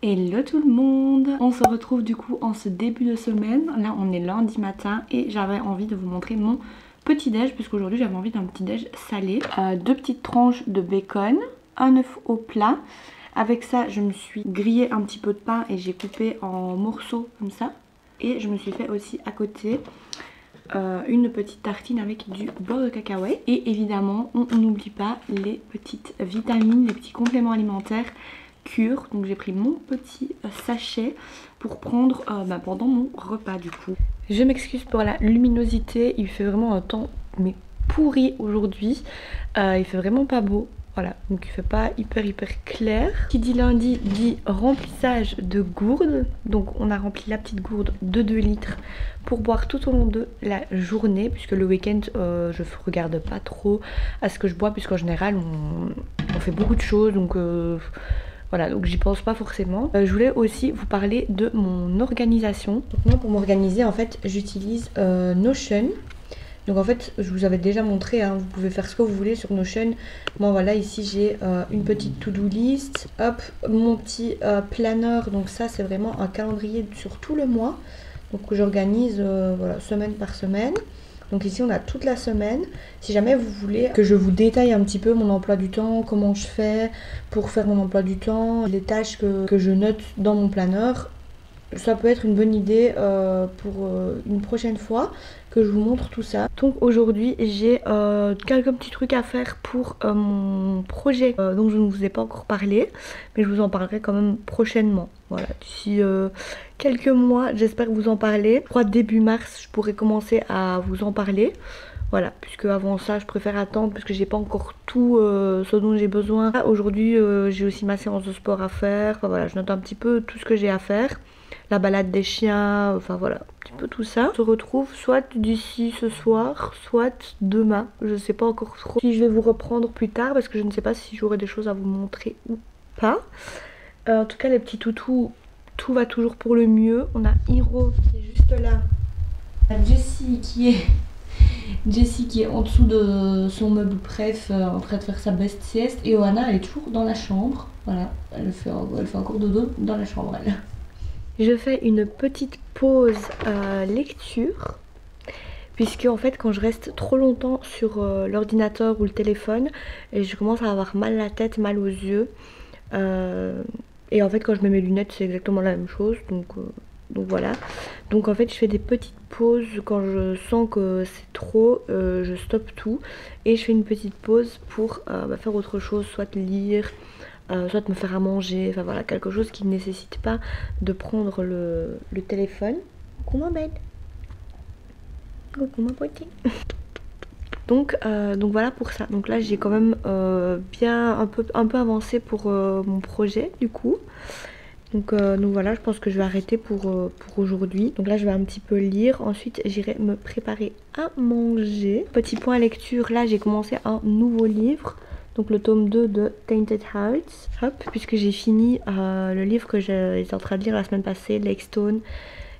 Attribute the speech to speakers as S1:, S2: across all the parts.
S1: Hello tout le monde. On se retrouve du coup en ce début de semaine. Là on est lundi matin et j'avais envie de vous montrer mon petit déj puisqu'aujourd'hui j'avais envie d'un petit déj salé. Deux petites tranches de bacon, un œuf au plat. Avec ça je me suis grillé un petit peu de pain et j'ai coupé en morceaux comme ça. Et je me suis fait aussi à côté une petite tartine avec du beurre de cacahuète. Et évidemment on n'oublie pas les petites vitamines, les petits compléments alimentaires cure. Donc j'ai pris mon petit sachet pour prendre pendant mon repas du coup. Je m'excuse pour la luminosité, il fait vraiment un temps mais pourri aujourd'hui. Il fait vraiment pas beau. Voilà, donc il fait pas hyper clair. Qui dit lundi dit remplissage de gourde. Donc on a rempli la petite gourde de 2 litres pour boire tout au long de la journée. Puisque le week-end je regarde pas trop à ce que je bois. Puisqu'en général on fait beaucoup de choses. Donc voilà, donc j'y pense pas forcément. Je voulais aussi vous parler de mon organisation. Donc moi pour m'organiser en fait j'utilise Notion. Donc en fait je vous avais déjà montré, hein, vous pouvez faire ce que vous voulez sur Notion. Moi voilà, ici j'ai une petite to-do list. Hop, mon petit planner. Donc ça c'est vraiment un calendrier sur tout le mois. Donc j'organise voilà, semaine par semaine. Donc ici on a toute la semaine. Si jamais vous voulez que je vous détaille un petit peu mon emploi du temps, comment je fais pour faire mon emploi du temps, les tâches que je note dans mon planner, ça peut être une bonne idée pour une prochaine fois que je vous montre tout ça. Donc aujourd'hui j'ai quelques petits trucs à faire pour mon projet dont je ne vous ai pas encore parlé, mais je vous en parlerai quand même prochainement. Voilà, d'ici quelques mois j'espère vous en parler. Je crois début mars je pourrai commencer à vous en parler. Voilà, puisque avant ça je préfère attendre parce que j'ai pas encore tout ce dont j'ai besoin. Aujourd'hui j'ai aussi ma séance de sport à faire. Enfin voilà, je note un petit peu tout ce que j'ai à faire. La balade des chiens, enfin voilà, un petit peu tout ça. On se retrouve soit d'ici ce soir, soit demain. Je sais pas encore trop si je vais vous reprendre plus tard parce que je ne sais pas si j'aurai des choses à vous montrer ou pas. En tout cas les petits toutous, tout va toujours pour le mieux. On a Hiro qui est juste là. On a Jessie qui est en dessous de son meuble bref, en train de faire sa best sieste. Et Oana elle est toujours dans la chambre. Voilà, elle fait encore dodo dans la chambre elle. Je fais une petite pause lecture puisque en fait quand je reste trop longtemps sur l'ordinateur ou le téléphone et je commence à avoir mal à la tête, mal aux yeux et en fait quand je mets mes lunettes c'est exactement la même chose donc voilà. Donc en fait je fais des petites pauses quand je sens que c'est trop, je stoppe tout et je fais une petite pause pour faire autre chose, soit lire, soit me faire à manger, enfin voilà, quelque chose qui ne nécessite pas de prendre le téléphone. Coucou ma belle. Coucou ma beauté. Donc voilà pour ça. Donc là j'ai quand même bien un peu avancé pour mon projet du coup. Donc voilà, je pense que je vais arrêter pour aujourd'hui. Donc là je vais un petit peu lire. Ensuite j'irai me préparer à manger. Petit point lecture, là j'ai commencé un nouveau livre. Donc le tome 2 de Tainted Hearts. Hop, puisque j'ai fini le livre que j'étais en train de lire la semaine passée, Lake Stone.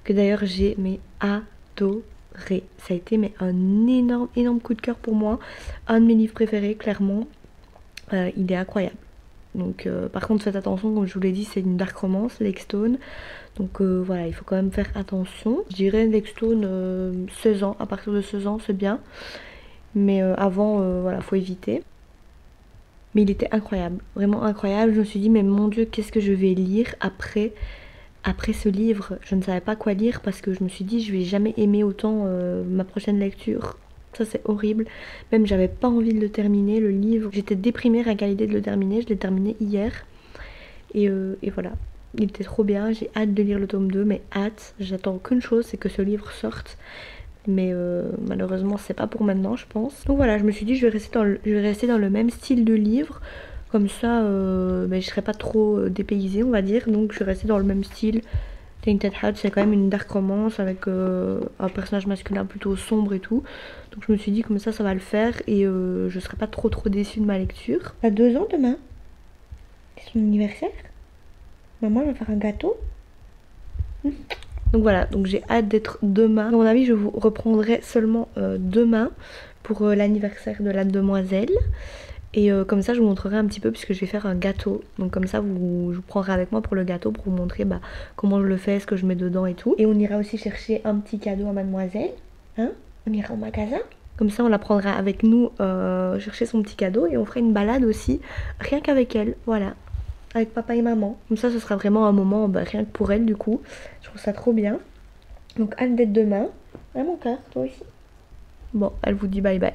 S1: Que d'ailleurs j'ai adoré. Ça a été un énorme coup de cœur pour moi. Un de mes livres préférés, clairement. Il est incroyable. Donc par contre faites attention, comme je vous l'ai dit, c'est une dark romance, Lake Stone. Donc voilà, il faut quand même faire attention. Je dirais Lake Stone 16 ans, à partir de 16 ans c'est bien. Mais avant, voilà, faut éviter. Mais il était incroyable, vraiment incroyable. Je me suis dit mais mon Dieu, qu'est-ce que je vais lire après ce livre. Je ne savais pas quoi lire parce que je me suis dit je vais jamais aimer autant ma prochaine lecture. Ça c'est horrible. Même j'avais pas envie de le terminer le livre. J'étais déprimée rien qu'à l'idée de le terminer. Je l'ai terminé hier. Et voilà. Il était trop bien. J'ai hâte de lire le tome 2. Mais hâte. J'attends qu'une chose, c'est que ce livre sorte. Mais malheureusement c'est pas pour maintenant je pense. Donc voilà, je me suis dit je vais rester dans le même style de livre. Comme ça je serai pas trop dépaysée on va dire. Donc je vais rester dans le même style. Tainted Hearts c'est quand même une dark romance avec un personnage masculin plutôt sombre et tout. Donc je me suis dit comme ça va le faire. Et je serai pas trop déçue de ma lecture. T'as 2 ans demain. C'est son anniversaire. Maman elle va faire un gâteau. Donc voilà, donc j'ai hâte d'être demain. À mon avis je vous reprendrai seulement demain pour l'anniversaire de la demoiselle. Et comme ça je vous montrerai un petit peu puisque je vais faire un gâteau. Donc comme ça je vous prendrai avec moi pour le gâteau pour vous montrer comment je le fais, ce que je mets dedans et tout. Et on ira aussi chercher un petit cadeau à mademoiselle. Hein? On ira au magasin. Comme ça on la prendra avec nous chercher son petit cadeau et on fera une balade aussi rien qu'avec elle. Voilà. Avec papa et maman. Comme ça ce sera vraiment un moment rien que pour elle du coup. Je trouve ça trop bien. Donc hâte d'être demain. Ah mon cœur, toi aussi. Bon, elle vous dit bye bye.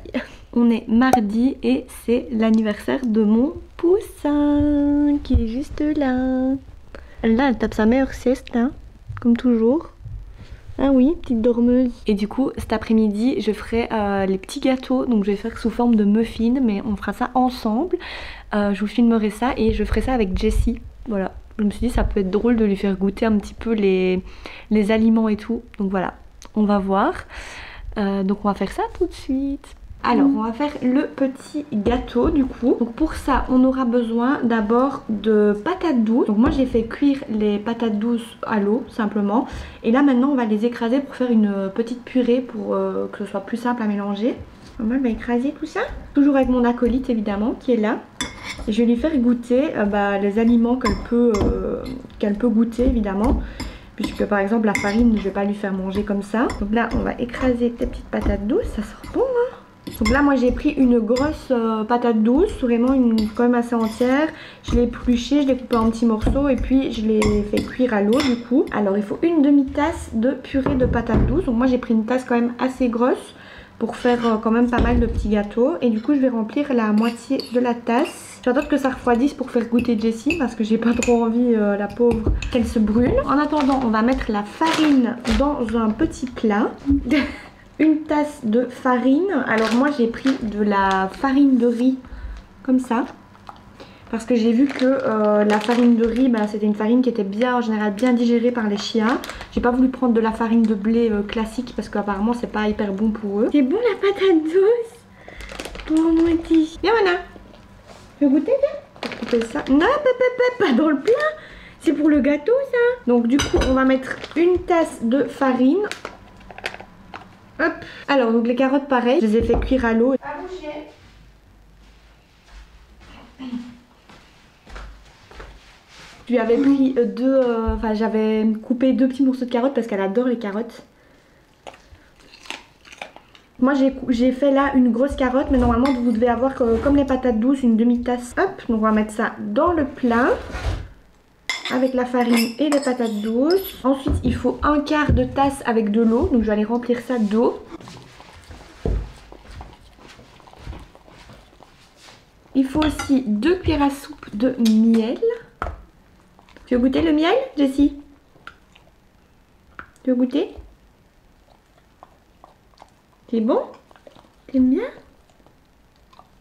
S1: On est mardi et c'est l'anniversaire de mon poussin qui est juste là. Là, elle tape sa meilleure sieste, hein, comme toujours. Ah oui, petite dormeuse. Et du coup, cet après-midi, je ferai les petits gâteaux. Donc je vais faire sous forme de muffins, mais on fera ça ensemble. Je vous filmerai ça et je ferai ça avec Jessie. Voilà. Je me suis dit ça peut être drôle de lui faire goûter un petit peu les aliments et tout. Donc voilà, on va voir. Donc on va faire ça tout de suite. Alors on va faire le petit gâteau du coup. Donc pour ça on aura besoin d'abord de patates douces. Donc moi j'ai fait cuire les patates douces à l'eau simplement. Et là maintenant on va les écraser pour faire une petite purée pour que ce soit plus simple à mélanger. Maman elle va écraser tout ça. Toujours avec mon acolyte évidemment qui est là. Et je vais lui faire goûter les aliments qu'elle peut goûter évidemment. Puisque par exemple la farine je vais pas lui faire manger comme ça. Donc là on va écraser les petites patates douces, ça sent bon hein. Donc là moi j'ai pris une grosse patate douce, vraiment quand même assez entière. Je l'ai épluchée, je l'ai coupée en petits morceaux et puis je l'ai fait cuire à l'eau du coup. Alors il faut une demi-tasse de purée de patates douces. Donc moi j'ai pris une tasse quand même assez grosse pour faire quand même pas mal de petits gâteaux. Et du coup je vais remplir la moitié de la tasse. J'attends que ça refroidisse pour faire goûter Jessie parce que j'ai pas trop envie, la pauvre, qu'elle se brûle. En attendant, on va mettre la farine dans un petit plat. Une tasse de farine. Alors moi j'ai pris de la farine de riz comme ça. Parce que j'ai vu que la farine de riz, c'était une farine qui était bien, en général, bien digérée par les chiens. J'ai pas voulu prendre de la farine de blé classique parce qu'apparemment c'est pas hyper bon pour eux. C'est bon la patate douce. Oh mon petit. Viens Mana. Tu veux goûter bien? Couper ça. Non, pas dans le plat. C'est pour le gâteau ça. Donc du coup on va mettre une tasse de farine. Hop. Alors donc les carottes pareil, je les ai fait cuire à l'eau. À boucher. Je lui avais pris j'avais coupé 2 petits morceaux de carottes parce qu'elle adore les carottes. Moi j'ai fait là une grosse carotte, mais normalement vous devez avoir comme les patates douces une demi-tasse. Hop, donc on va mettre ça dans le plat avec la farine et les patates douces. Ensuite il faut un quart de tasse avec de l'eau, donc je vais aller remplir ça d'eau. Il faut aussi 2 cuillères à soupe de miel. Tu veux goûter le miel, Jessie? Tu veux goûter? C'est bon? T'aimes bien?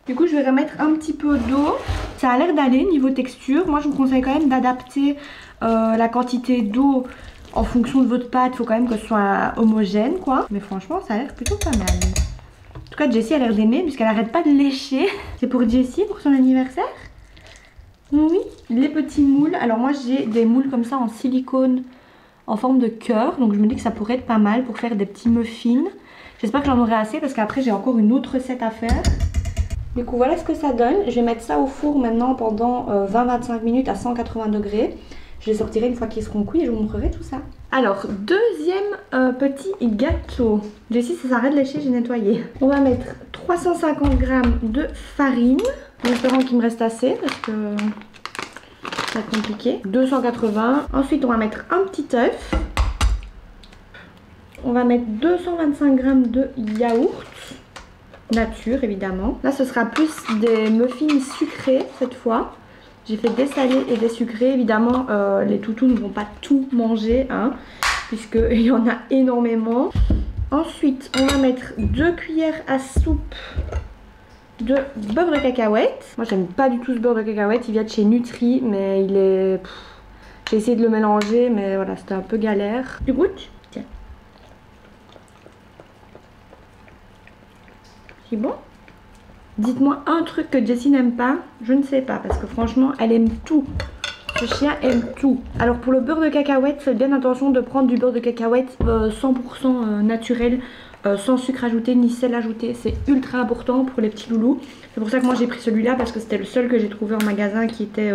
S1: Du coup je vais remettre un petit peu d'eau. Ça a l'air d'aller niveau texture. Moi je vous conseille quand même d'adapter la quantité d'eau en fonction de votre pâte. Il faut quand même que ce soit homogène quoi. Mais franchement ça a l'air plutôt pas mal. En tout cas Jessie a l'air d'aimer puisqu'elle arrête pas de lécher. C'est pour Jessie pour son anniversaire? Oui. Les petits moules. Alors moi j'ai des moules comme ça en silicone en forme de cœur. Donc je me dis que ça pourrait être pas mal pour faire des petits muffins. J'espère que j'en aurai assez parce qu'après j'ai encore une autre recette à faire. Du coup voilà ce que ça donne. Je vais mettre ça au four maintenant pendant 20-25 minutes à 180 degrés. Je les sortirai une fois qu'ils seront cuits et je vous montrerai tout ça. Alors deuxième petit gâteau. Jessie ça s'arrête de lécher, j'ai nettoyé. On va mettre 350 g de farine. En espérant qu'il me reste assez parce que ça va être compliqué. 280. Ensuite on va mettre un petit œuf. On va mettre 225 g de yaourt nature évidemment. Là ce sera plus des muffins sucrés cette fois. J'ai fait des salés et des sucrés. Évidemment les toutous ne vont pas tout manger hein, puisqu'il y en a énormément. Ensuite on va mettre 2 cuillères à soupe de beurre de cacahuète. Moi j'aime pas du tout ce beurre de cacahuète. Il vient de chez Nutri mais il est... J'ai essayé de le mélanger mais voilà c'était un peu galère. Tu goûtes? Tiens. C'est bon? Dites-moi un truc que Jessie n'aime pas. Je ne sais pas parce que franchement elle aime tout. Ce chien aime tout. Alors pour le beurre de cacahuète, faites bien attention de prendre du beurre de cacahuète 100% naturel. sans sucre ajouté ni sel ajouté. C'est ultra important pour les petits loulous. C'est pour ça que moi j'ai pris celui-là parce que c'était le seul que j'ai trouvé en magasin qui était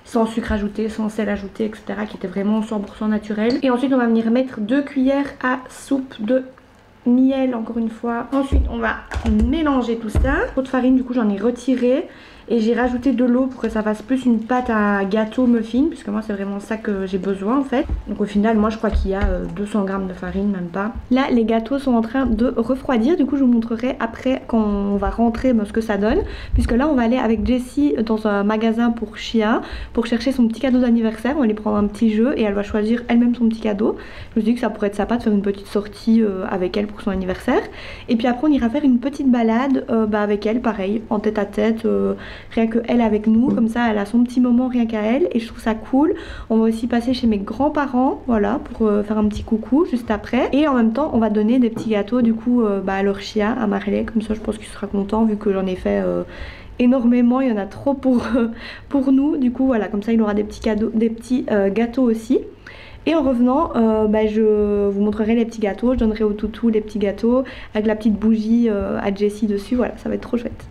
S1: sans sucre ajouté, sans sel ajouté, etc. Qui était vraiment 100% naturel. Et ensuite on va venir mettre 2 cuillères à soupe de miel encore une fois. Ensuite on va mélanger tout ça. Trop de farine, du coup j'en ai retiré. Et j'ai rajouté de l'eau pour que ça fasse plus une pâte à gâteau muffin, puisque moi c'est vraiment ça que j'ai besoin en fait. Donc au final moi je crois qu'il y a 200 g de farine, même pas. Là les gâteaux sont en train de refroidir, du coup je vous montrerai après quand on va rentrer ce que ça donne. Puisque là on va aller avec Jessie dans un magasin pour chiens pour chercher son petit cadeau d'anniversaire. On va lui prendre un petit jeu et elle va choisir elle-même son petit cadeau. Je me suis dit que ça pourrait être sympa de faire une petite sortie avec elle pour son anniversaire. Et puis après on ira faire une petite balade avec elle, pareil, en tête à tête. Rien que elle avec nous, comme ça elle a son petit moment rien qu'à elle et je trouve ça cool. On va aussi passer chez mes grands-parents, voilà, pour faire un petit coucou juste après. Et en même temps on va donner des petits gâteaux du coup à leur chien, à Marley, comme ça je pense qu'il sera content vu que j'en ai fait énormément, il y en a trop pour nous. Du coup voilà, comme ça il aura des petits cadeaux, des petits gâteaux aussi. Et en revenant, je vous montrerai les petits gâteaux, je donnerai au toutou les petits gâteaux avec la petite bougie à Jessie dessus, voilà, ça va être trop chouette.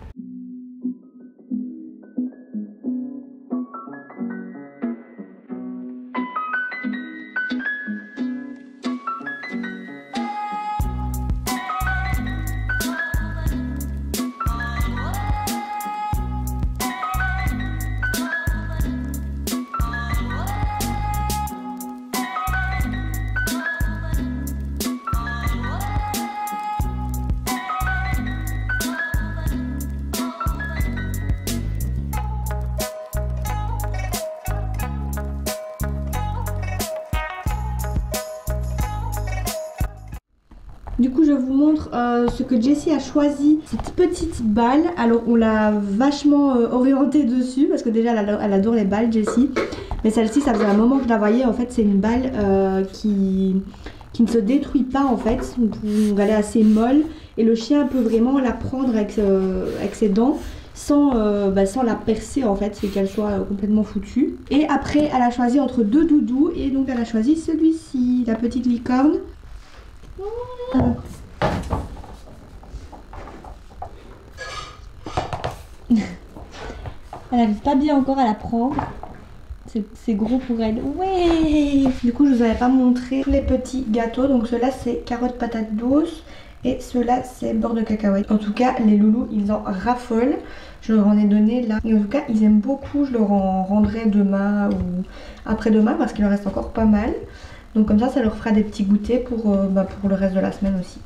S1: Du coup je vous montre ce que Jessie a choisi, cette petite balle. Alors on l'a vachement orientée dessus parce que déjà elle adore les balles Jessie. Mais celle-ci ça faisait un moment que je la voyais, en fait c'est une balle qui ne se détruit pas en fait. Donc elle est assez molle et le chien peut vraiment la prendre avec ses dents sans la percer en fait, c'est qu'elle soit complètement foutue. Et après elle a choisi entre 2 doudous et donc elle a choisi celui-ci, la petite licorne. Elle n'arrive pas bien encore à la prendre. C'est gros pour elle. Ouais. Du coup je vous avais pas montré les petits gâteaux. Donc ceux-là c'est carottes patates douces et ceux-là c'est beurre de cacahuète. En tout cas les loulous ils en raffolent. Je leur en ai donné là. Et en tout cas ils aiment beaucoup. Je leur en rendrai demain ou après-demain parce qu'il en reste encore pas mal. Donc comme ça leur fera des petits goûters pour le reste de la semaine aussi.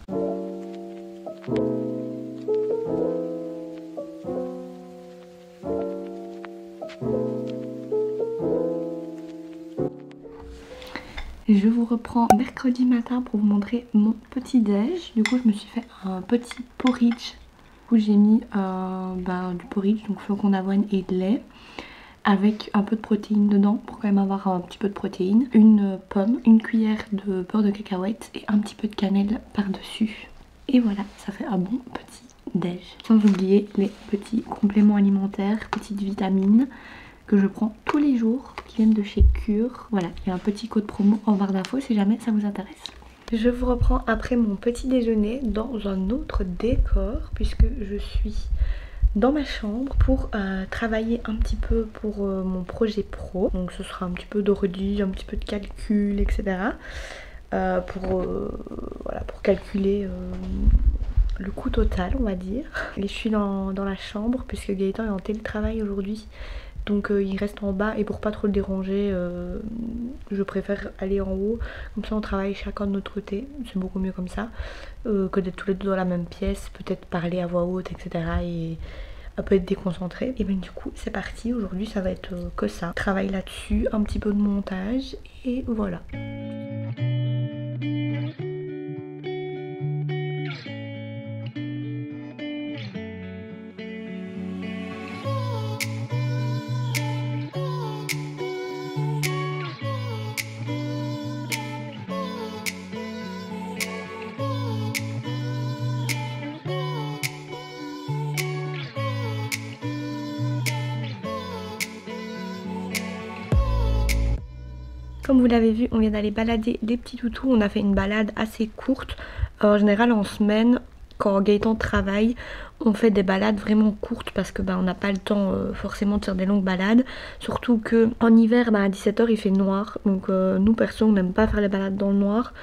S1: Je vous reprends mercredi matin pour vous montrer mon petit déj. Du coup je me suis fait un petit porridge où j'ai mis du porridge, donc flocons d'avoine et de lait, avec un peu de protéines dedans pour quand même avoir un petit peu de protéines, une pomme, une cuillère de beurre de cacahuète et un petit peu de cannelle par dessus. Et voilà, ça fait un bon petit déj. Sans oublier les petits compléments alimentaires, petites vitamines que je prends tous les jours, qui viennent de chez Cure. Voilà, il y a un petit code promo en barre d'infos si jamais ça vous intéresse. Je vous reprends après mon petit déjeuner dans un autre décor puisque je suis dans ma chambre pour travailler un petit peu pour mon projet pro. Donc ce sera un petit peu d'ordi, un petit peu de calcul, etc. Pour calculer le coût total, on va dire. Et je suis dans la chambre puisque Gaëtan est en télétravail aujourd'hui. Donc il reste en bas et pour pas trop le déranger, je préfère aller en haut. Comme ça on travaille chacun de notre côté. C'est beaucoup mieux comme ça que d'être tous les deux dans la même pièce. Peut-être parler à voix haute, etc. Et un peu être déconcentré. Et bien du coup c'est parti. Aujourd'hui ça va être que ça. Travail là-dessus, un petit peu de montage et voilà. Comme vous l'avez vu, on vient d'aller balader les petits toutous. On a fait une balade assez courte. En général en semaine, quand Gaëtan travaille, on fait des balades vraiment courtes parce que on n'a pas le temps forcément de faire des longues balades. Surtout que en hiver, à 17 h il fait noir. Donc nous perso, on n'aime pas faire les balades dans le noir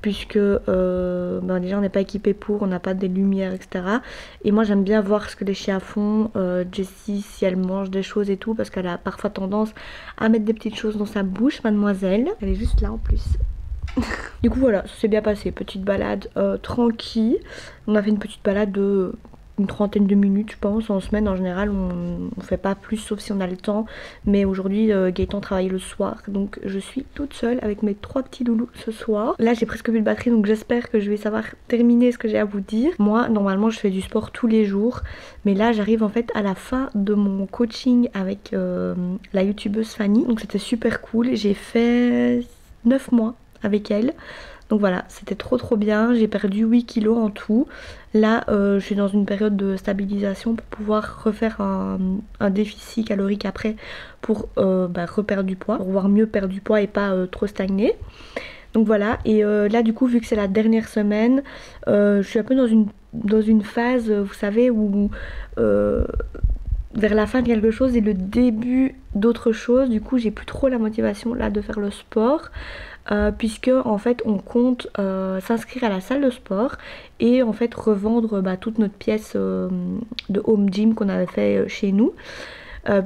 S1: puisque déjà on n'est pas équipé pour, on n'a pas des lumières, etc. Et moi j'aime bien voir ce que les chiens font, Jessie, si elle mange des choses et tout, parce qu'elle a parfois tendance à mettre des petites choses dans sa bouche, mademoiselle. Elle est juste là en plus. Du coup voilà, ça s'est bien passé, petite balade tranquille. On a fait une petite balade de une trentaine de minutes je pense. En semaine en général on fait pas plus sauf si on a le temps. Mais aujourd'hui Gaëtan travaille le soir, donc je suis toute seule avec mes 3 petits loulous ce soir. Là j'ai presque plus de batterie, donc j'espère que je vais savoir terminer ce que j'ai à vous dire. Moi normalement je fais du sport tous les jours, mais là j'arrive en fait à la fin de mon coaching avec la youtubeuse Fanny. Donc c'était super cool, j'ai fait 9 mois avec elle. Donc voilà, c'était trop bien. J'ai perdu 8 kilos en tout. Là je suis dans une période de stabilisation pour pouvoir refaire un déficit calorique après pour reperdre du poids, pour pouvoir mieux perdre du poids et pas trop stagner. Donc voilà, et là du coup vu que c'est la dernière semaine, je suis un peu dans une phase, vous savez, où vers la fin de quelque chose et le début d'autre chose. Du coup j'ai plus trop la motivation là de faire le sport. Puisque en fait on compte s'inscrire à la salle de sport et en fait revendre toute notre pièce de home gym qu'on avait fait chez nous.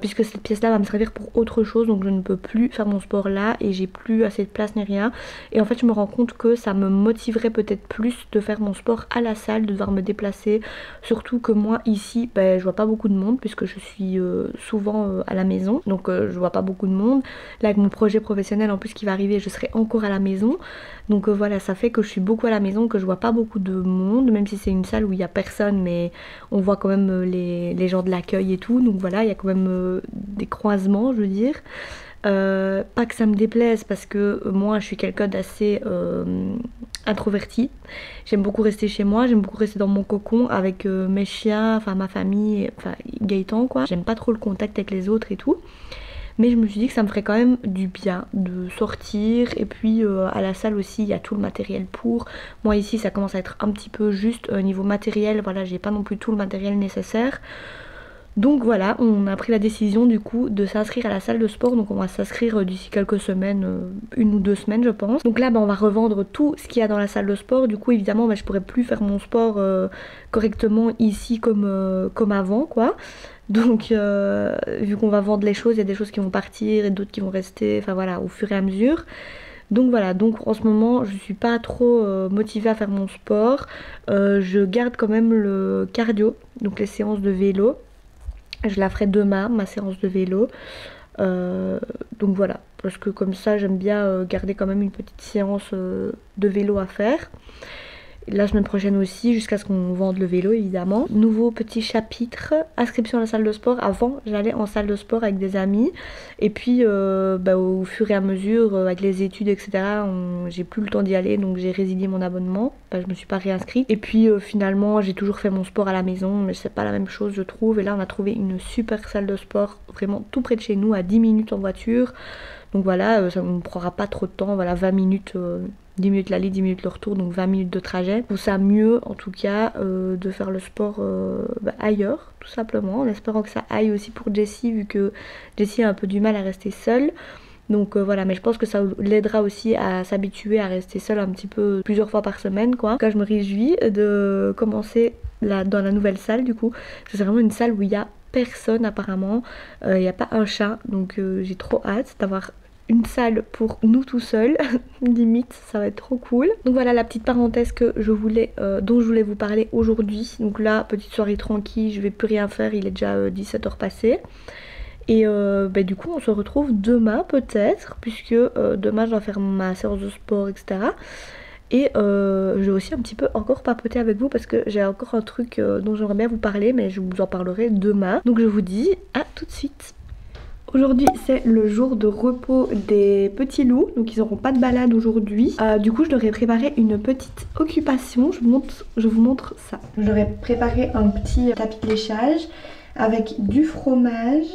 S1: Puisque cette pièce là va me servir pour autre chose, donc je ne peux plus faire mon sport là et j'ai plus assez de place ni rien. Et en fait je me rends compte que ça me motiverait peut-être plus de faire mon sport à la salle, de devoir me déplacer. Surtout que moi ici je vois pas beaucoup de monde puisque je suis souvent à la maison, donc je vois pas beaucoup de monde. Là avec mon projet professionnel en plus qui va arriver, je serai encore à la maison. Donc voilà, ça fait que je suis beaucoup à la maison, que je vois pas beaucoup de monde, même si c'est une salle où il y a personne, mais on voit quand même les gens de l'accueil et tout. Donc voilà, il y a quand même des croisements, je veux dire. Pas que ça me déplaise parce que moi je suis quelqu'un d'assez introverti. J'aime beaucoup rester chez moi, j'aime beaucoup rester dans mon cocon avec mes chiens, enfin ma famille, enfin Gaëtan quoi. J'aime pas trop le contact avec les autres et tout. Mais je me suis dit que ça me ferait quand même du bien de sortir. Et puis à la salle aussi il y a tout le matériel pour. Moi ici ça commence à être un petit peu juste niveau matériel. Voilà, j'ai pas non plus tout le matériel nécessaire. Donc voilà, on a pris la décision du coup de s'inscrire à la salle de sport. Donc on va s'inscrire d'ici quelques semaines, 1 ou 2 semaines je pense. Donc là on va revendre tout ce qu'il y a dans la salle de sport. Du coup évidemment je pourrais plus faire mon sport correctement ici comme avant quoi. Donc vu qu'on va vendre les choses, il y a des choses qui vont partir et d'autres qui vont rester, enfin voilà, au fur et à mesure. Donc voilà, donc en ce moment je suis pas trop motivée à faire mon sport. Je garde quand même le cardio, donc les séances de vélo. Je la ferai demain, ma séance de vélo. Donc voilà, parce que comme ça j'aime bien garder quand même une petite séance de vélo à faire. La semaine prochaine aussi, jusqu'à ce qu'on vende le vélo évidemment. Nouveau petit chapitre, inscription à la salle de sport. Avant j'allais en salle de sport avec des amis. Et puis au fur et à mesure, avec les études etc, j'ai plus le temps d'y aller. Donc j'ai résilié mon abonnement, je me suis pas réinscrite. Et puis finalement j'ai toujours fait mon sport à la maison. Mais c'est pas la même chose je trouve. Et là on a trouvé une super salle de sport, vraiment tout près de chez nous, à 10 minutes en voiture. Donc voilà, ça ne me prendra pas trop de temps, voilà 20 minutes... 10 minutes l'aller, 10 minutes le retour, donc 20 minutes de trajet. Je trouve ça mieux en tout cas de faire le sport ailleurs, tout simplement, en espérant que ça aille aussi pour Jessie, vu que Jessie a un peu du mal à rester seule. Donc voilà, mais je pense que ça l'aidera aussi à s'habituer à rester seule un petit peu plusieurs fois par semaine quoi. En tout cas je me réjouis de commencer dans la nouvelle salle du coup. C'est vraiment une salle où il y a personne apparemment, il n'y a pas un chat, donc j'ai trop hâte d'avoir une salle pour nous tout seuls. Limite ça va être trop cool. Donc voilà la petite parenthèse que je voulais dont je voulais vous parler aujourd'hui. Donc là petite soirée tranquille, je vais plus rien faire, il est déjà 17 h passées. Et du coup on se retrouve demain peut-être, puisque demain je dois faire ma séance de sport etc. Et je vais aussi un petit peu encore papoter avec vous parce que j'ai encore un truc dont j'aimerais bien vous parler, mais je vous en parlerai demain. Donc je vous dis à tout de suite. Aujourd'hui c'est le jour de repos des petits loups, donc ils n'auront pas de balade aujourd'hui. Du coup je leur ai préparé une petite occupation, je vous montre ça. Je leur ai préparé un petit tapis de léchage avec du fromage,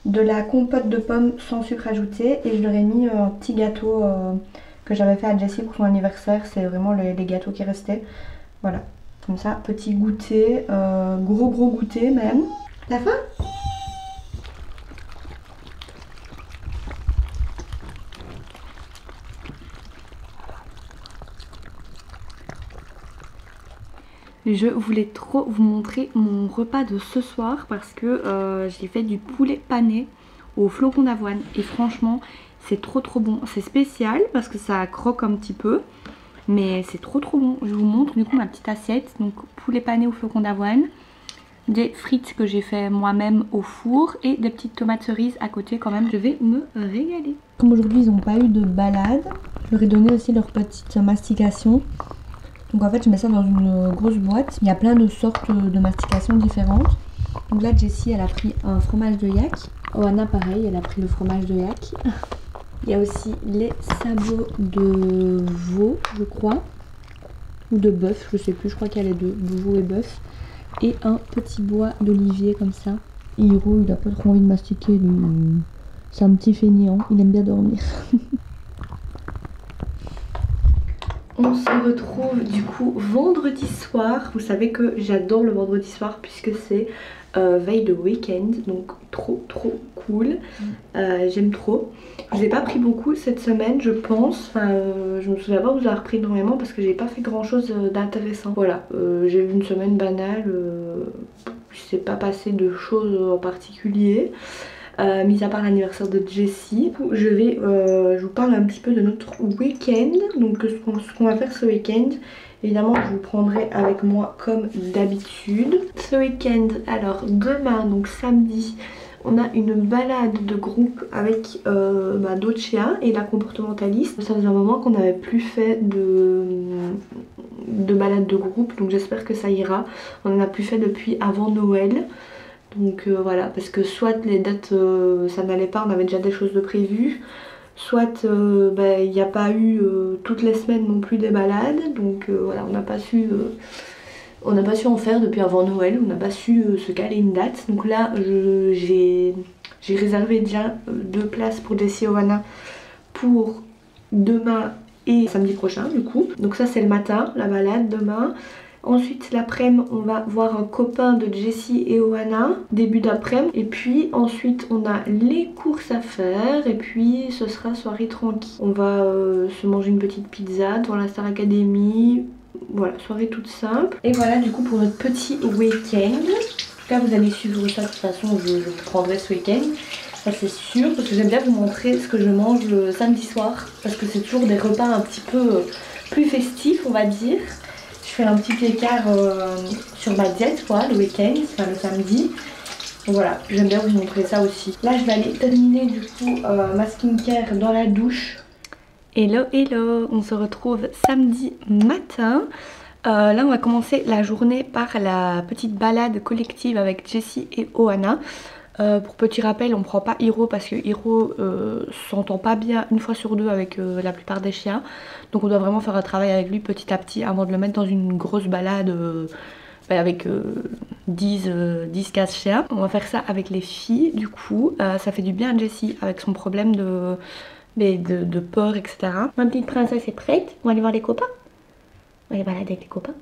S1: de la compote de pommes sans sucre ajouté et je leur ai mis un petit gâteau que j'avais fait à Jessie pour son anniversaire. C'est vraiment les gâteaux qui restaient. Voilà, comme ça, petit goûter, gros goûter même. T'as faim? Je voulais trop vous montrer mon repas de ce soir parce que j'ai fait du poulet pané au flocon d'avoine et franchement c'est trop bon. C'est spécial parce que ça croque un petit peu mais c'est trop bon. Je vous montre du coup ma petite assiette. Donc poulet pané au flocon d'avoine, des frites que j'ai fait moi-même au four et des petites tomates cerises à côté quand même. Je vais me régaler. Comme aujourd'hui ils n'ont pas eu de balade, je leur ai donné aussi leur petite mastication. Donc en fait je mets ça dans une grosse boîte. Il y a plein de sortes de mastications différentes. Donc là Jessie elle a pris un fromage de yak. Oana pareil, elle a pris le fromage de yak. Il y a aussi les sabots de veau je crois. Ou de bœuf, je sais plus, je crois qu'il y a les deux, veau et bœuf. Et un petit bois d'olivier comme ça. Hiro il a pas trop envie de mastiquer lui. C'est un petit fainéant, il aime bien dormir. On se retrouve du coup vendredi soir. Vous savez que j'adore le vendredi soir puisque c'est veille de week-end. Donc trop cool. J'aime trop. Je vous ai pas pris beaucoup cette semaine je pense. Enfin je me souviens pas vous avoir pris énormément parce que j'ai pas fait grand chose d'intéressant. Voilà, j'ai eu une semaine banale. Il s'est pas passé de choses en particulier. Mis à part l'anniversaire de Jessie, je vous parle un petit peu de notre week-end. Donc ce qu'on va faire ce week-end, évidemment je vous prendrai avec moi comme d'habitude. Ce week-end, alors demain, donc samedi, on a une balade de groupe avec d'autres chiens et la comportementaliste. Ça faisait un moment qu'on n'avait plus fait de balade de groupe, donc j'espère que ça ira. On en a plus fait depuis avant Noël. Donc voilà, parce que soit les dates ça n'allait pas, on avait déjà des choses de prévues, soit il n'y a pas eu toutes les semaines non plus des balades, donc voilà, on n'a pas su en faire depuis avant Noël, on n'a pas su se caler une date. Donc là j'ai réservé déjà 2 places pour Jessie et Oana pour demain et samedi prochain du coup. Donc ça c'est le matin, la balade demain. Ensuite l'après-midi on va voir un copain de Jessie et Oana, début d'après-midi. Et puis ensuite on a les courses à faire et puis ce sera soirée tranquille. On va se manger une petite pizza devant la Star Academy. Voilà, soirée toute simple. Et voilà du coup pour notre petit week-end. En tout cas vous allez suivre ça de toute façon, je vous prendrai ce week-end. Ça c'est sûr, parce que j'aime bien vous montrer ce que je mange le samedi soir. Parce que c'est toujours des repas un petit peu plus festifs on va dire. Je fais un petit écart sur ma diète quoi, le week-end, enfin le samedi. Donc voilà, j'aime bien vous montrer ça aussi. Là je vais aller terminer du coup ma skincare dans la douche. Hello on se retrouve samedi matin. Là on va commencer la journée par la petite balade collective avec Jessie et Oana. Pour petit rappel, on prend pas Hiro parce que Hiro s'entend pas bien une fois sur deux avec la plupart des chiens. Donc on doit vraiment faire un travail avec lui petit à petit avant de le mettre dans une grosse balade avec 10-15 chiens. On va faire ça avec les filles du coup. Ça fait du bien à Jessie avec son problème de peur etc. Ma petite princesse est prête. On va aller voir les copains. On va aller balader avec les copains.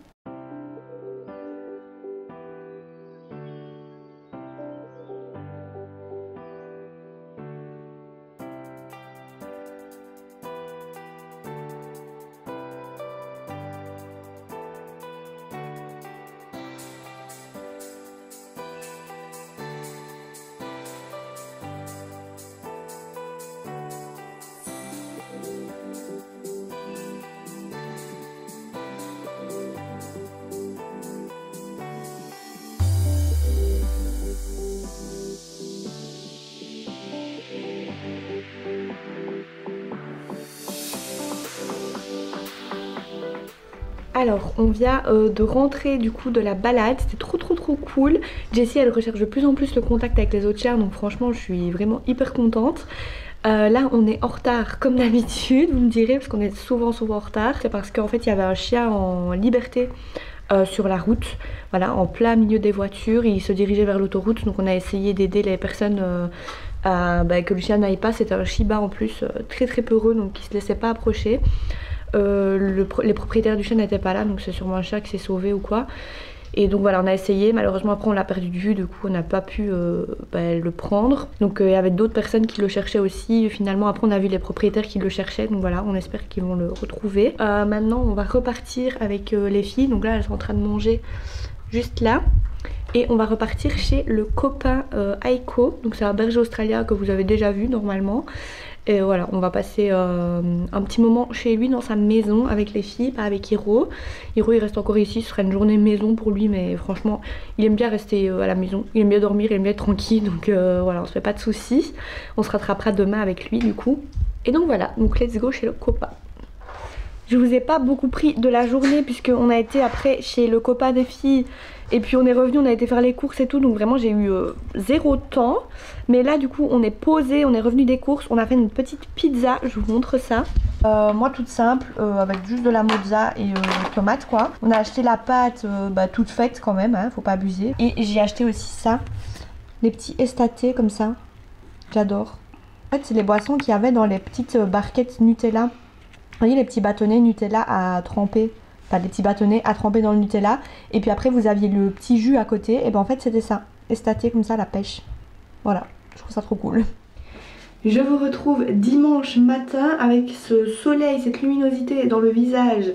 S1: Alors on vient de rentrer du coup de la balade, c'était trop cool. Jessie elle recherche de plus en plus le contact avec les autres chiens, donc franchement je suis vraiment hyper contente. Là on est en retard comme d'habitude, vous me direz, parce qu'on est souvent en retard. C'est parce qu'en fait il y avait un chien en liberté sur la route, voilà, en plein milieu des voitures. Il se dirigeait vers l'autoroute, donc on a essayé d'aider les personnes que le chien n'aille pas. C'était un Shiba en plus, très très peureux, donc qui se laissait pas approcher. Les propriétaires du chien n'étaient pas là, donc c'est sûrement un chat qui s'est sauvé ou quoi. Et donc voilà, on a essayé, malheureusement après on l'a perdu de vue, du coup on n'a pas pu le prendre. Donc il y avait d'autres personnes qui le cherchaient aussi, finalement après on a vu les propriétaires qui le cherchaient, donc voilà, on espère qu'ils vont le retrouver. Maintenant on va repartir avec les filles, donc là elles sont en train de manger juste là. Et on va repartir chez le copain Aiko, donc c'est un berger australien que vous avez déjà vu normalement. Et voilà, on va passer un petit moment chez lui dans sa maison avec les filles, pas avec Hiro. Hiro il reste encore ici, ce sera une journée maison pour lui, mais franchement il aime bien rester à la maison, il aime bien dormir, il aime bien être tranquille, donc voilà, on se fait pas de soucis. On se rattrapera demain avec lui du coup. Et donc voilà, donc let's go chez le copain. Je vous ai pas beaucoup pris de la journée puisqu'on a été après chez le copain des filles et puis on est revenu, on a été faire les courses et tout, donc vraiment j'ai eu zéro temps. Mais là du coup on est posé, on est revenu des courses, on a fait une petite pizza, je vous montre ça. Moi toute simple, avec juste de la mozza et tomates quoi. On a acheté la pâte toute faite quand même, hein, faut pas abuser. Et j'ai acheté aussi ça, les petits estatés comme ça, j'adore. En fait c'est les boissons qu'il y avait dans les petites barquettes Nutella. Vous voyez les petits bâtonnets Nutella à tremper, enfin des petits bâtonnets à tremper dans le Nutella. Et puis après vous aviez le petit jus à côté, et ben en fait c'était ça, estaté comme ça, la pêche. Voilà, je trouve ça trop cool. Je vous retrouve dimanche matin avec ce soleil, cette luminosité dans le visage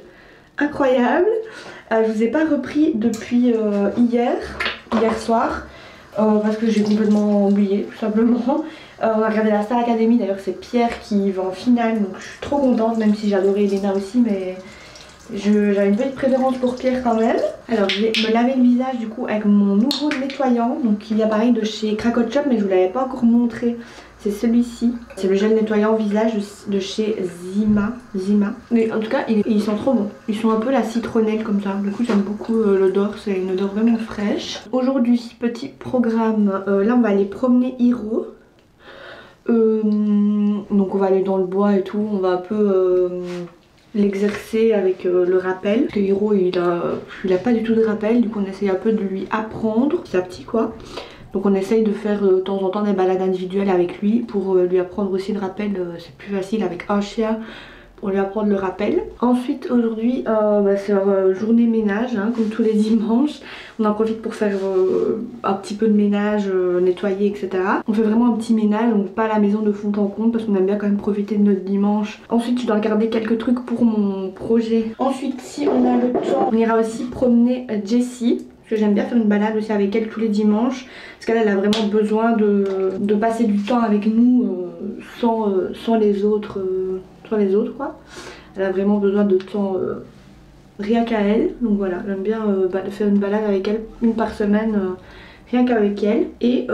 S1: incroyable. Je vous ai pas repris depuis hier soir. Parce que j'ai complètement oublié tout simplement. On a regardé la Star Academy, d'ailleurs c'est Pierre qui va en finale, donc je suis trop contente, même si j'adorais Elena aussi, mais j'avais une petite préférence pour Pierre quand même. Alors je vais me laver le visage du coup avec mon nouveau nettoyant, donc qui vient pareil de chez Crackle Shop, mais je vous l'avais pas encore montré. C'est celui-ci, c'est le gel nettoyant visage de chez Zima. Mais en tout cas ils sont trop bons, ils sont un peu la citronnelle comme ça, du coup j'aime beaucoup l'odeur, c'est une odeur vraiment fraîche. Aujourd'hui petit programme, là on va aller promener Hiro. Donc on va aller dans le bois et tout, on va un peu l'exercer avec le rappel. Parce que Hiro il a pas du tout de rappel, du coup on essaye un peu de lui apprendre, petit à petit quoi. Donc on essaye de faire de temps en temps des balades individuelles avec lui pour lui apprendre aussi le rappel, c'est plus facile avec un chien pour lui apprendre le rappel. Ensuite aujourd'hui c'est journée ménage hein, comme tous les dimanches. On en profite pour faire un petit peu de ménage, nettoyer etc. On fait vraiment un petit ménage, donc pas la maison de fond en comble parce qu'on aime bien quand même profiter de notre dimanche. Ensuite je dois regarder quelques trucs pour mon projet. Ensuite si on a le temps, on ira aussi promener Jessie. Parce que j'aime bien faire une balade aussi avec elle tous les dimanches. Parce qu'elle elle a vraiment besoin de passer du temps avec nous sans les autres quoi. Elle a vraiment besoin de temps rien qu'à elle. Donc voilà, j'aime bien faire une balade avec elle une par semaine rien qu'avec elle. Et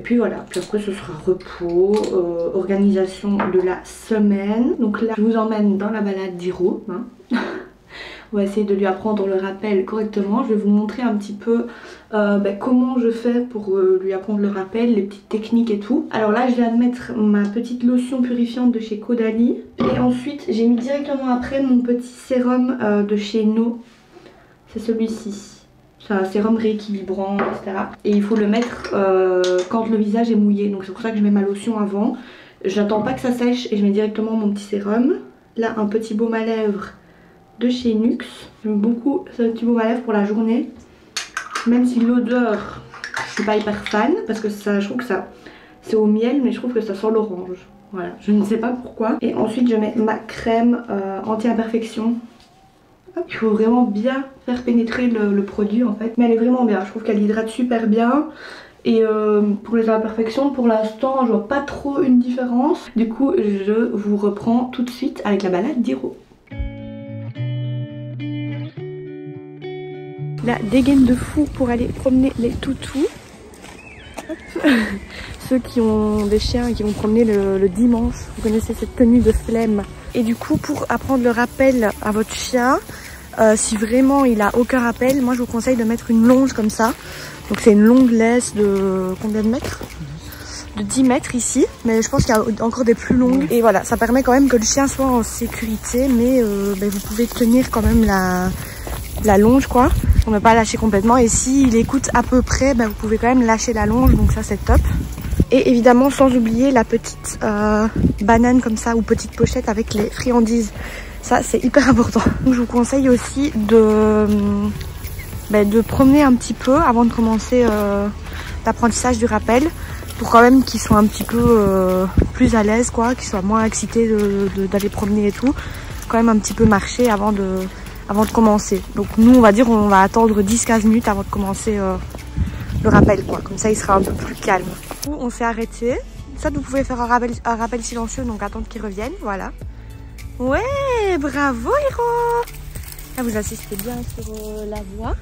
S1: puis voilà, puis après ce sera repos, organisation de la semaine. Donc là je vous emmène dans la balade d'Hiro. Hein. On va essayer de lui apprendre le rappel correctement. Je vais vous montrer un petit peu comment je fais pour lui apprendre le rappel, les petites techniques et tout. Alors là je viens de mettre ma petite lotion purifiante de chez Caudalie. Et ensuite j'ai mis directement après mon petit sérum de chez No. C'est celui-ci. C'est un sérum rééquilibrant, etc. Et il faut le mettre quand le visage est mouillé. Donc c'est pour ça que je mets ma lotion avant. J'attends pas que ça sèche et je mets directement mon petit sérum. Là un petit baume à lèvres de chez Nuxe. J'aime beaucoup ce petit baume à lèvres pour la journée. Même si l'odeur, je suis pas hyper fan parce que ça, je trouve que ça c'est au miel, mais je trouve que ça sent l'orange. Voilà, je ne sais pas pourquoi. Et ensuite je mets ma crème anti-imperfection. Il faut vraiment bien faire pénétrer le produit en fait. Mais elle est vraiment bien, je trouve qu'elle hydrate super bien. Et pour les imperfections, pour l'instant, je vois pas trop une différence. Du coup, je vous reprends tout de suite avec la balade d'Hiro. La dégaine de fou pour aller promener les toutous. Ceux qui ont des chiens et qui vont promener le dimanche, vous connaissez cette tenue de flemme. Et du coup, pour apprendre le rappel à votre chien, si vraiment il a aucun rappel, moi je vous conseille de mettre une longe comme ça. Donc c'est une longue laisse de combien de mètres? De 10 mètres ici, mais je pense qu'il y a encore des plus longues. Et voilà, ça permet quand même que le chien soit en sécurité, mais vous pouvez tenir quand même la longe quoi, pour ne pas lâcher complètement. Et s'il écoute à peu près, vous pouvez quand même lâcher la longe, donc ça c'est top. Et évidemment sans oublier la petite banane comme ça ou petite pochette avec les friandises. Ça c'est hyper important. Donc, je vous conseille aussi de promener un petit peu avant de commencer l'apprentissage du rappel. Pour quand même qu'ils soient un petit peu plus à l'aise quoi, qu'ils soient moins excités d'aller promener et tout. Quand même un petit peu marcher avant de commencer. Donc nous on va dire on va attendre 10-15 minutes avant de commencer le rappel quoi. Comme ça il sera un peu plus calme. On s'est arrêté. Ça vous pouvez faire un rappel silencieux donc attendre qu'ils reviennent. Voilà. Ouais bravo Hiro. Là vous insistez bien sur la voix.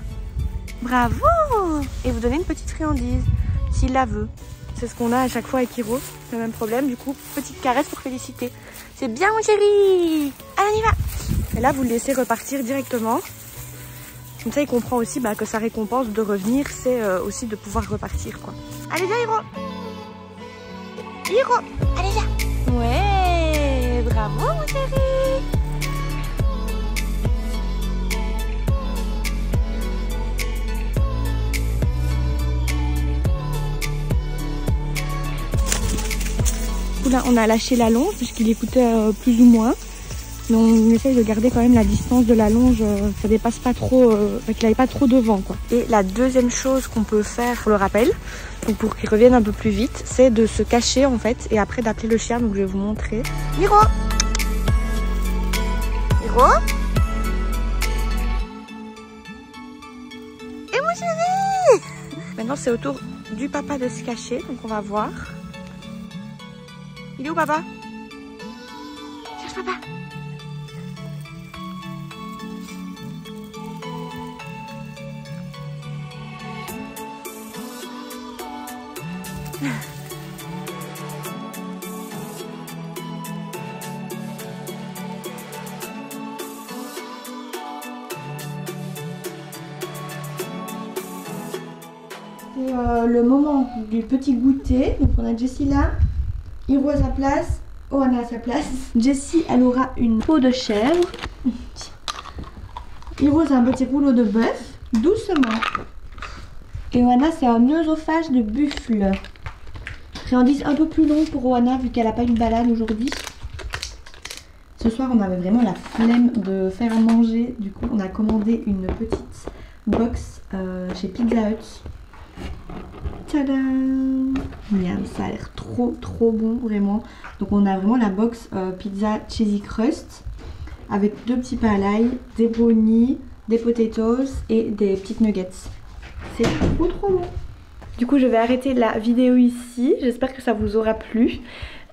S1: Bravo. Et vous donnez une petite friandise s'il la veut. C'est ce qu'on a à chaque fois avec Hiro, le même problème. Du coup, petite caresse pour féliciter. C'est bien mon chéri. Allez, on y va. Et là, vous le laissez repartir directement. Comme ça, il comprend aussi que sa récompense de revenir, c'est aussi de pouvoir repartir, quoi. Allez, viens, Hiro. Hiro, allez, viens. Ouais, bravo, mon chéri. Là, on a lâché la longe puisqu'il écoutait plus ou moins. Mais on essaye de garder quand même la distance de la longe, ça dépasse pas trop, qu'il n'aille pas trop devant quoi. Et la deuxième chose qu'on peut faire pour le rappel, donc pour qu'il revienne un peu plus vite, c'est de se cacher en fait et après d'appeler le chien. Donc je vais vous montrer. Hiro, Hiro, et mon chéri. Maintenant c'est au tour du papa de se cacher, donc on va voir. Il est où papa? Cherche papa. C'est le moment du petit goûter. Donc on a Jessie là. Hiro à sa place, Ohana à sa place. Jessie, elle aura une peau de chèvre. Hiro, c'est un petit rouleau de bœuf, doucement. Et Ohana, c'est un œsophage de buffle. Friandise un peu plus longue pour Ohana, vu qu'elle n'a pas une balade aujourd'hui. Ce soir, on avait vraiment la flemme de faire à manger. Du coup, on a commandé une petite box chez Pizza Hut. Tadam! Miam, ça a l'air trop bon vraiment. Donc on a vraiment la box pizza cheesy crust avec 2 petits pains à l'ail, des brownies, des potatoes et des petites nuggets. C'est trop bon. Du coup je vais arrêter la vidéo ici. J'espère que ça vous aura plu.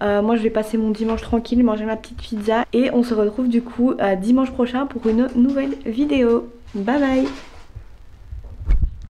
S1: Moi je vais passer mon dimanche tranquille, manger ma petite pizza et on se retrouve du coup dimanche prochain pour une nouvelle vidéo. Bye bye.